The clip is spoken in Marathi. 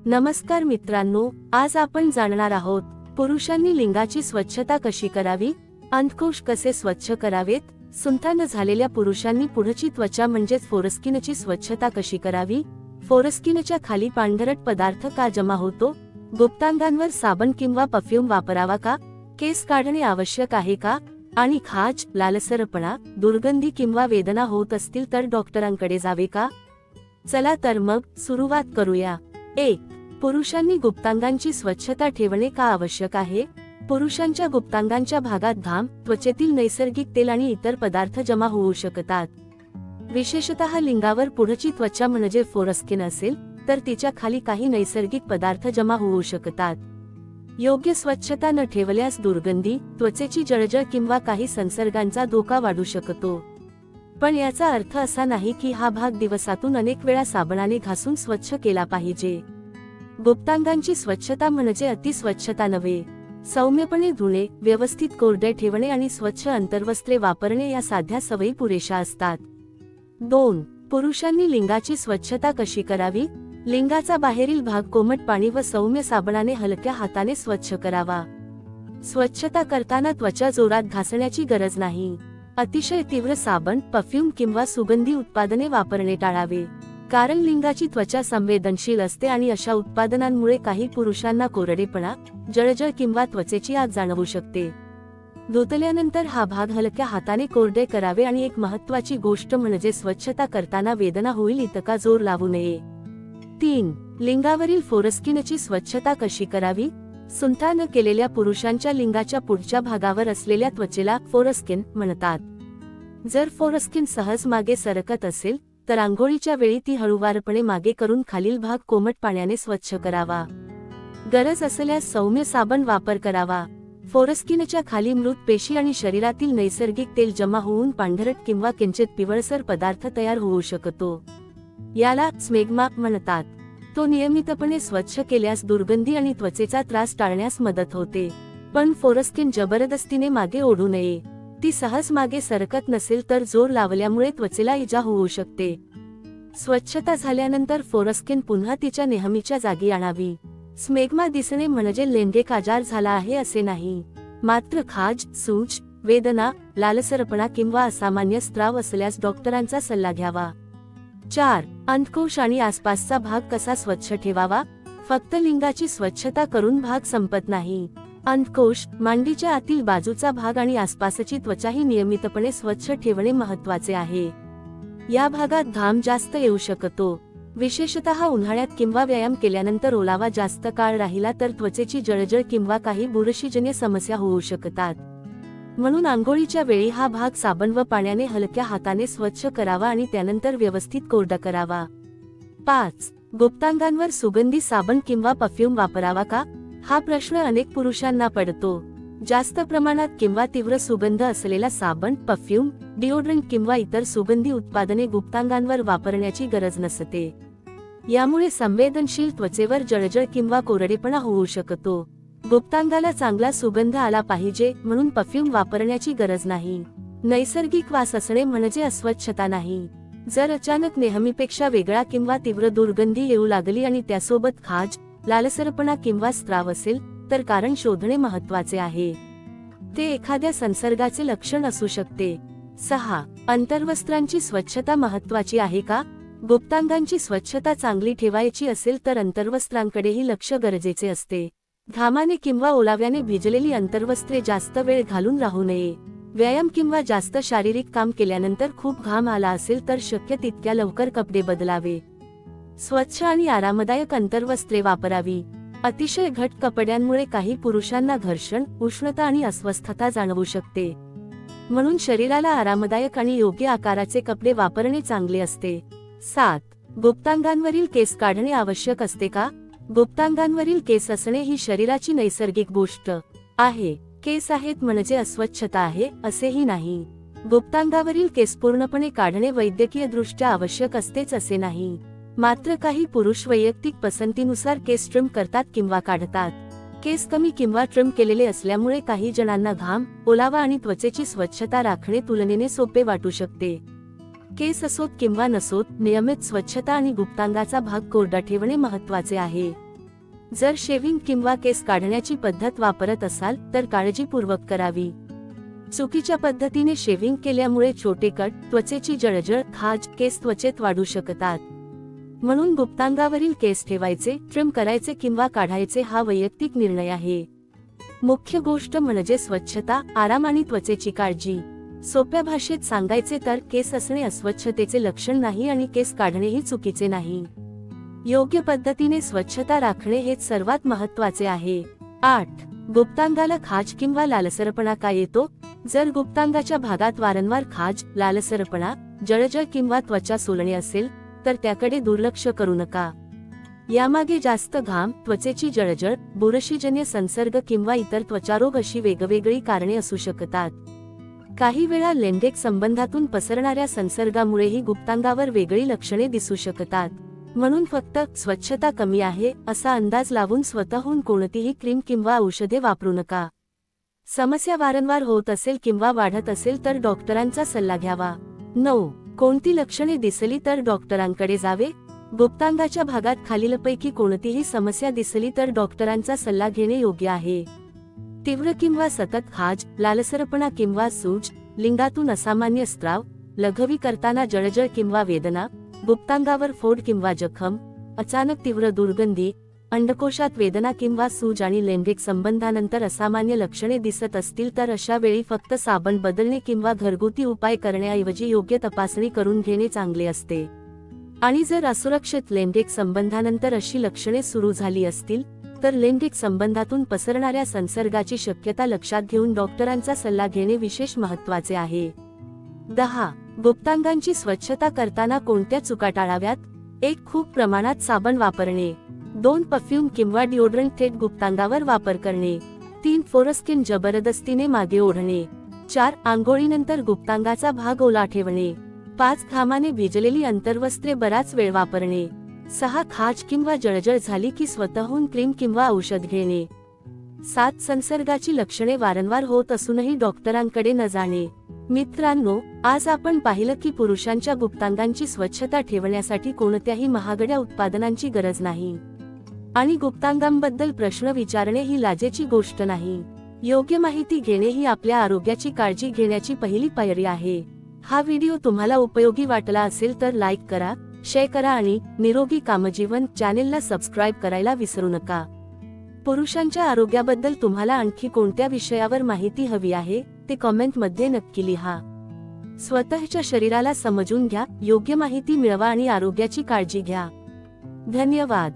नमस्कार मित्रांनो, आज आपण जाणणार आहोत पुरुषांनी लिंगाची स्वच्छता कशी करावी, अंडकोश कसे स्वच्छ करावेत, सुंठा झालेल्या पुरुषांनी पुढची त्वचा म्हणजेच फोरस्किनची स्वच्छता कशी करावी, फोरस्किनच्या खाली पांढरट पदार्थ का जमा होतो, गुप्तांगांवर साबण किंवा परफ्यूम वापरावा का, केस काढणे आवश्यक आहे का, आणि खाज, लालसरपणा, दुर्गंधी किंवा वेदना होत असतील तर डॉक्टरांकडे जावे का? चला तर मग सुरुवात करूया. 1. पुरुषांनी गुप्तांगांची स्वच्छता ठेवणे का आवश्यक आहे? पुरुषांच्या गुप्तांगांच्या भागात घाम, त्वचेतील नैसर्गिक तेल आणि इतर पदार्थ जमा होऊ शकतात. विशेषतः लिंगावर पुढची त्वचा म्हणजे फोरस्किन असेल तर तिच्या खाली काही नैसर्गिक पदार्थ जमा होऊ शकतात. योग्य स्वच्छता न ठेवल्यास दुर्गंधी, त्वचेची जळजळ किंवा काही संसर्गांचा धोका वाढू शकतो. पण याचा अर्थ असा नाही की हा भाग दिवसातून अनेक वेळा साबणाने घासून स्वच्छ केला पाहिजे. गुप्तांगांची स्वच्छता म्हणजे अतिस्वच्छता नव्हे. सौम्यपणे धुणे, व्यवस्थित कोरडे ठेवणे आणि स्वच्छ अंतर्वस्त्रे वापरणे या साध्या सवयी पुरेशा असतात. 2. पुरुषांनी लिंगाची स्वच्छता कशी करावी? लिंगाचा बाहेरील भाग कोमट पाणी व सौम्य साबणाने हलक्या हाताने स्वच्छ करावा. स्वच्छता करताना त्वचा जोरात घासण्याची गरज नाही. अतिशय तीव्र साबण, परफ्यूम किंवा सुगंधी उत्पादने वापरणे टाळावे, कारण लिंगाची त्वचा संवेदनशील असते आणि अशा उत्पादनांमुळे काही पुरुषांना कोरडेपणा, जळजळ किंवा त्वचेची आग जाणवू शकते. धुतल्यानंतर हा भाग हलक्या हाताने कोरडे करावे आणि एक महत्त्वाची गोष्ट म्हणजे स्वच्छता करताना वेदना होईल इतका जोर लावू नये. 3. लिंगावरील फोरस्किनची स्वच्छता कशी करावी? सुंठा न केलेल्या पुरुषांच्या लिंगाच्या पुढच्या भागावर असलेल्या त्वचेला फोरस्किन म्हणतात. जर फोरस्किन सहज मागे सरकत असेल तर आंघोळीच्या वेळी ती हळूवारपणे मागे करून खालील भाग कोमट पाण्याने स्वच्छ करावा. गरज असल्यास सौम्य साबण वापर करावा. फोरस्किनच्या खाली मृत पेशी आणि शरीरातील नैसर्गिक तेल जमा होऊन पांढरट किंवा किंचित पिवळसर पदार्थ तयार होऊ शकतो. याला स्मेग्मा म्हणतात. तो नियमितपणे स्वच्छ केल्यास दुर्गंधी आणि त्वचेचा त्रास टाळण्यास मदत होते. पण फोरस्किन जबरदस्तीने मागे ओढू नये. ती सहज मागे सरकत नसेल तर जोर लावल्यामुळे त्वचेला इजा होऊ शकते. स्वच्छता झाल्यानंतर फोरस्किन पुन्हा तिच्या नेहमीच्या जागी आणावी. स्मेग्मा दिसणे म्हणजे लैंगिक आजार झाला आहे असे नाही, मात्र खाज, सूज, वेदना, लालसरपणा किंवा असामान्य स्त्राव असल्यास डॉक्टरांचा सल्ला घ्यावा. 4. अंडकोश आणि आसपासचा भाग कसा स्वच्छ ठेवावा? फक्त लिंगाची स्वच्छता करून भाग संपत नाही. अंडकोश, मांडीच्या आतील बाजूचा भाग आणि आसपासची त्वचाही नियमितपणे स्वच्छ ठेवणे महत्त्वाचे आहे. या भागात घाम जास्त येऊ शकतो. विशेषतः उन्हाळ्यात किंवा व्यायाम केल्यानंतर ओलावा जास्त काळ राहिला तर त्वचेची जळजळ किंवा काही बुरशीजन्य समस्या होऊ शकतात. म्हणून आंघोळीच्या वेळी हा भाग साबण व पाण्याने हलक्या हाताने स्वच्छ करावा आणि त्यानंतर व्यवस्थित कोरडा करावा. 5. गुप्तांगांवर सुगंधी साबण किंवा परफ्यूम वापरावा का? हा प्रश्न अनेक पुरुषांना पडतो. जास्त प्रमाणात किंवा तीव्र सुगंध असलेला साबण, परफ्यूम, डिओड्रंट किंवा इतर सुगंधी उत्पादने गुप्तांगांवर वापरण्याची गरज नसते. यामुळे संवेदनशील त्वचेवर जळजळ किंवा कोरडेपणा होऊ शकतो. गुप्तांगाला चांगला सुगंध आला पाहिजे म्हणून परफ्यूम वापरण्याची गरज नाही. नैसर्गिक वास असणे म्हणजे अस्वच्छता नाही. जर अचानक नेहमीपेक्षा वेगळा किंवा तीव्र दुर्गंधी येऊ लागली आणि त्यासोबत खाज, लालसरपणा किंवा स्त्राव असेल तर कारण शोधणे महत्त्वाचे आहे. ते एखाद्या संसर्गाचे लक्षण असू शकते. 6. अंतर्वस्त्रांची स्वच्छता महत्त्वाची आहे का? गुप्तांगांची स्वच्छता चांगली ठेवायची असेल तर अंतर्वस्त्रांकडेही लक्ष गरजेचे असते. घामाने किंवा ओलाव्याने भिजलेली अंतर्वस्त्रे जास्त वेळ घालून राहू नये. व्यायाम किंवा जास्त शारीरिक काम केल्यानंतर खूप घाम आला असेल तर शक्य तितक्या लवकर कपडे बदलावे. स्वच्छ आणि आरामदायक अंतर्वस्त्रे वापरावी. अतिशय घट कपड्यांमुळे काही पुरुषांना घर्षण, उष्णता आणि अस्वस्थता जाणवू शकते. म्हणून शरीराला आरामदायक आणि योग्य आकाराचे कपडे वापरणे चांगले असते. 7. गुप्तांगांवरील केस काढणे आवश्यक असते का? गुप्तांगांवरील केस असणे ही शरीराची नैसर्गिक गोष्ट आहे. केस आहेत म्हणजे अस्वच्छता आहे असेही नाही. गुप्तांगावरील केस पूर्णपणे काढणे वैद्यकीयदृष्ट्या आवश्यक असतेच असे नाही. मात्र काही पुरुष वैयक्तिक पसंतीनुसार केस ट्रिम करतात किंवा काढतात. केस कमी किंवा ट्रिम केलेले असल्यामुळे काही जणांना घाम, ओलावा आणि त्वचेची स्वच्छता राखणे तुलनेने सोपे वाटू शकते. केस असोत किंवा नसोत, नियमित स्वच्छता आणि गुप्तांगाचा भाग कोरडा ठेवणे महत्त्वाचे आहे. जर शेविंग किंवा केस काढण्याची पद्धत वापरत असाल तर काळजीपूर्वक करावी. चुकीच्या पद्धतीने शेविंग केल्यामुळे छोटे कट, त्वचेची जळजळ, खाज, केस त्वचेत वाढू शकतात. म्हणून गुप्तांगावरील केस ठेवायचे, ट्रिम करायचे किंवा काढायचे हा वैयक्तिक निर्णय आहे. मुख्य गोष्ट म्हणजे स्वच्छता, आराम आणि त्वचेची काळजी. सोप्या भाषेत सांगायचे तर केस असणे अस्वच्छतेचे लक्षण नाही आणि केस काढणेही चुकीचे नाही. योग्य पद्धतीने स्वच्छता राखणे हेच सर्वात महत्त्वाचे आहे. 8. गुप्तांगाला खाज किंवा लालसरपणा का येतो? जर गुप्तांगाच्या भागात वारंवार खाज, लालसरपणा, जळजळ किंवा त्वचा सोलणे असेल तर त्याकडे दुर्लक्ष करू नका. यामागे जास्त घाम, त्वचेची जळजळ, बुरशीजन्य संसर्ग किंवा इतर त्वचारोग अशी वेगवेगळी कारणे असू शकतात. काही वेळा लैंगिक संबंधातून पसरणाऱ्या संसर्गामुळेही गुप्तांगावर वेगळी लक्षणे दिसू शकतात. म्हणून फक्त स्वच्छता कमी आहे असा अंदाज लावून स्वतःहून कोणतीही क्रीम किंवा औषधे वापरू नका. समस्या वारंवार होत असेल किंवा वाढत असेल तर डॉक्टरांचा सल्ला घ्यावा. 9. कोणती लक्षणे दिसली तर डॉक्टरांकडे जावे? गुप्तांगाच्या भागात खालीलपैकी कोणतीही समस्या दिसली तर डॉक्टरांचा सल्ला घेणे योग्य आहे. तीव्र किंवा सतत खाज, लालसरपणा किंवा सूज, लिंगातून असामान्य स्त्राव, लघवी करताना जळजळ किंवा वेदना, गुप्तांगावर फोड किंवा जखम, अचानक तीव्र दुर्गंधी, अंडकोशात वेदना किंवा सूज आणि लैंगिक संबंधानंतर असामान्य लक्षणे दिसत असतील तर अशा वेळी फक्त साबण बदलणे किंवा घरगुती उपाय करण्याऐवजी योग्य तपासणी करून घेणे चांगले असते. आणि जर असुरक्षित लैंगिक संबंधानंतर अशी लक्षणे सुरू झाली असतील तर लैंगिक संबंधातून पसरणाऱ्या संसर्गाची शक्यता लक्षात घेऊन डॉक्टरांचा सल्ला घेणे विशेष महत्त्वाचे आहे. 10. गुप्तांगांची स्वच्छता करताना कोणत्या चुका टाळाव्यात? 1. खूप प्रमाणात साबण वापरणे. 2. परफ्यूम किंवा डिओड्रंट थेट गुप्तांगावर वापर करणे. 3. फोरस्किन जबरदस्तीने मागे ओढणे. 4. आंघोळीनंतर गुप्तांगाचा भाग ओला ठेवणे. 5. घामाने भिजलेली अंतर्वस्त्रे बराच वेळ वापरणे. 6. खाज किंवा जळजळ झाली की स्वतःहून क्रीम किंवा औषध घेणे. 7. संसर्गाची लक्षणे वारंवार होत असूनही डॉक्टरांकडे न जाणे. मित्रांनो, आज आपण पाहिलं की पुरुषांच्या गुप्तांगांची स्वच्छता ठेवण्यासाठी कोणत्याही महागड्या उत्पादनांची गरज नाही आणि गुप्तांगांबद्दल प्रश्न विचारणे ही लाजेची गोष्ट नाही. योग्य माहिती घेणे ही आपल्या आरोग्याची काळजी घेण्याची पहिली पायरी आहे. हा व्हिडिओ तुम्हाला उपयोगी वाटला असेल तर लाईक करा, शेअर करा आणि निरोगी कामजीवन चॅनेलला सबस्क्राईब करायला विसरू नका. पुरुषांच्या आरोग्याबद्दल तुम्हाला आणखी कोणत्या विषयावर माहिती हवी आहे ते कमेंटमध्ये नक्की लिहा. स्वतःच्या शरीराला समजून घ्या, योग्य माहिती मिळवा आणि आरोग्याची काळजी घ्या. धन्यवाद.